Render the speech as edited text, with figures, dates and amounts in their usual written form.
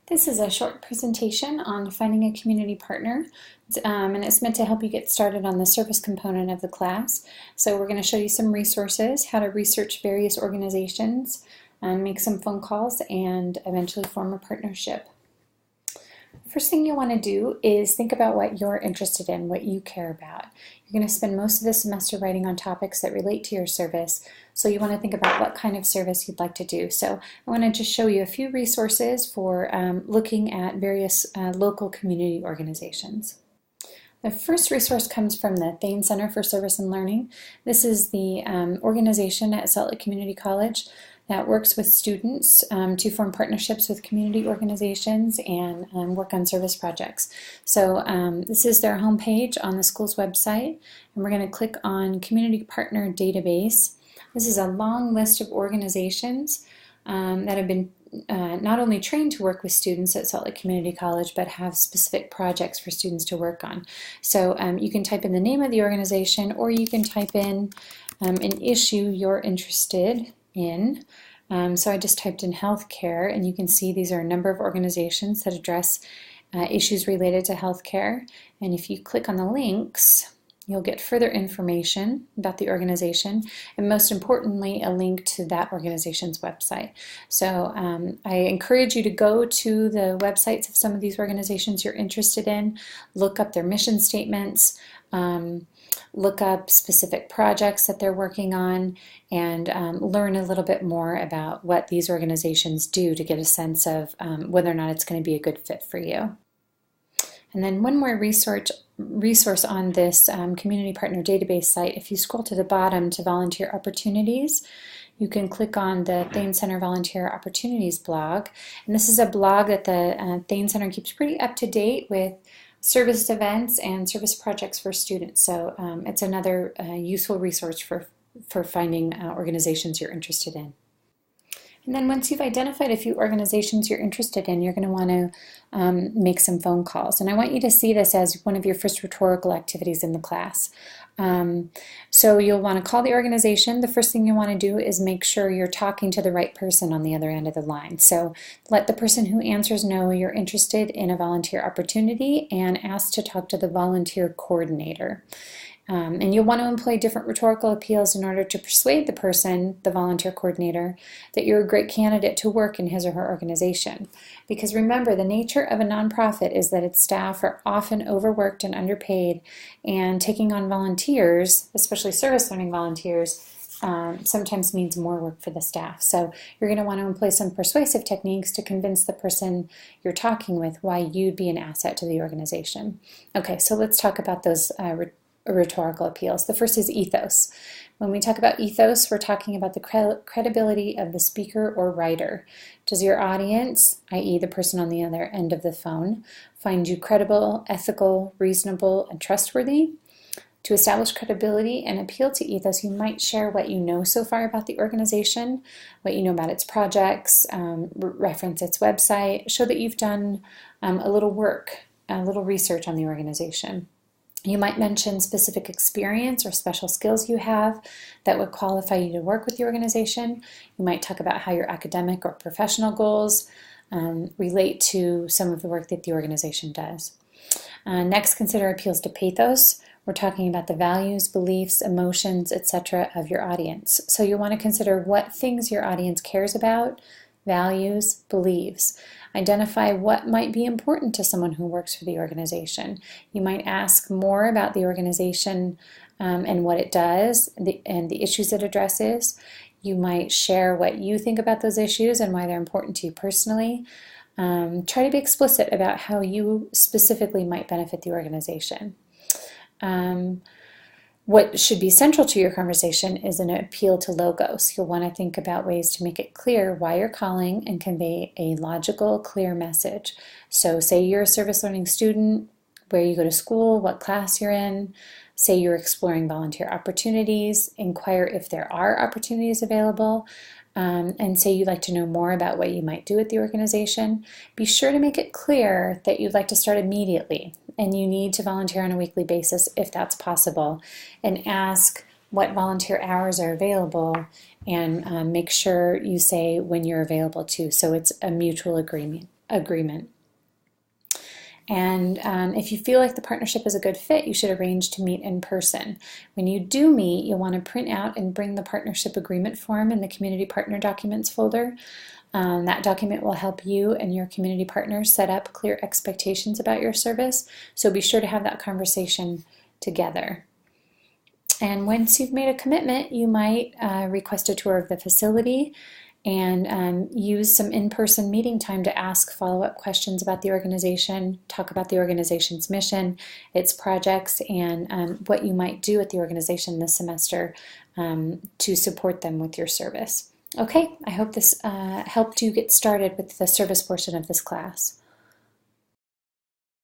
This is a short presentation on finding a community partner, and it's meant to help you get started on the service component of the class. So we're going to show you some resources, how to research various organizations, make some phone calls, and eventually form a partnership. First thing you want to do is think about what you're interested in, what you care about. You're going to spend most of the semester writing on topics that relate to your service, so you want to think about what kind of service you'd like to do. So I want to just show you a few resources for looking at various local community organizations. The first resource comes from the Pham Center for Service and Learning. This is the organization at Salt Lake Community College that works with students to form partnerships with community organizations and work on service projects. So this is their homepage on the school's website, and we're going to click on Community Partner Database. This is a long list of organizations that have been not only trained to work with students at Salt Lake Community College, but have specific projects for students to work on. So you can type in the name of the organization, or you can type in an issue you're interested in. So I just typed in healthcare, and you can see these are a number of organizations that address issues related to healthcare. And if you click on the links, you'll get further information about the organization, and most importantly, a link to that organization's website. So I encourage you to go to the websites of some of these organizations you're interested in, look up their mission statements, look up specific projects that they're working on, and learn a little bit more about what these organizations do to get a sense of whether or not it's going to be a good fit for you. And then one more resource on this Community Partner Database site. If you scroll to the bottom to Volunteer Opportunities, you can click on the Pham Center Volunteer Opportunities blog. And this is a blog that the Pham Center keeps pretty up to date with service events and service projects for students. So it's another useful resource for finding organizations you're interested in. And then once you've identified a few organizations you're interested in, you're going to want to make some phone calls. And I want you to see this as one of your first rhetorical activities in the class. So you'll want to call the organization. The first thing you want to do is make sure you're talking to the right person on the other end of the line. So let the person who answers know you're interested in a volunteer opportunity and ask to talk to the volunteer coordinator. And you'll want to employ different rhetorical appeals in order to persuade the person, the volunteer coordinator, that you're a great candidate to work in his or her organization. Because remember, the nature of a nonprofit is that its staff are often overworked and underpaid, and taking on volunteers, especially service learning volunteers, sometimes means more work for the staff. So you're going to want to employ some persuasive techniques to convince the person you're talking with why you'd be an asset to the organization. Okay, so let's talk about those rhetorical appeals. The first is ethos. When we talk about ethos, we're talking about the credibility of the speaker or writer. Does your audience, i.e. the person on the other end of the phone, find you credible, ethical, reasonable, and trustworthy? To establish credibility and appeal to ethos, you might share what you know so far about the organization, what you know about its projects, reference its website, show that you've done a little work, a little research on the organization. You might mention specific experience or special skills you have that would qualify you to work with the organization. You might talk about how your academic or professional goals relate to some of the work that the organization does. Next, consider appeals to pathos. We're talking about the values, beliefs, emotions, etc. of your audience. So you want to consider what things your audience cares about, values, believes. Identify what might be important to someone who works for the organization. You might ask more about the organization and what it does and the issues it addresses. You might share what you think about those issues and why they're important to you personally. Try to be explicit about how you specifically might benefit the organization. What should be central to your conversation is an appeal to logos. You'll want to think about ways to make it clear why you're calling and convey a logical, clear message. So say you're a service learning student, where you go to school, what class you're in. Say you're exploring volunteer opportunities, inquire if there are opportunities available, and say you'd like to know more about what you might do at the organization. Be sure to make it clear that you'd like to start immediately and you need to volunteer on a weekly basis if that's possible, and ask what volunteer hours are available, and make sure you say when you're available too, so it's a mutual agreement. agreement. And if you feel like the partnership is a good fit, you should arrange to meet in person. When you do meet, you'll want to print out and bring the partnership agreement form in the Community Partner Documents folder. That document will help you and your community partners set up clear expectations about your service, so be sure to have that conversation together. And once you've made a commitment, you might request a tour of the facility and use some in-person meeting time to ask follow-up questions about the organization, talk about the organization's mission, its projects, and what you might do at the organization this semester to support them with your service. Okay, I hope this helped you get started with the service portion of this class.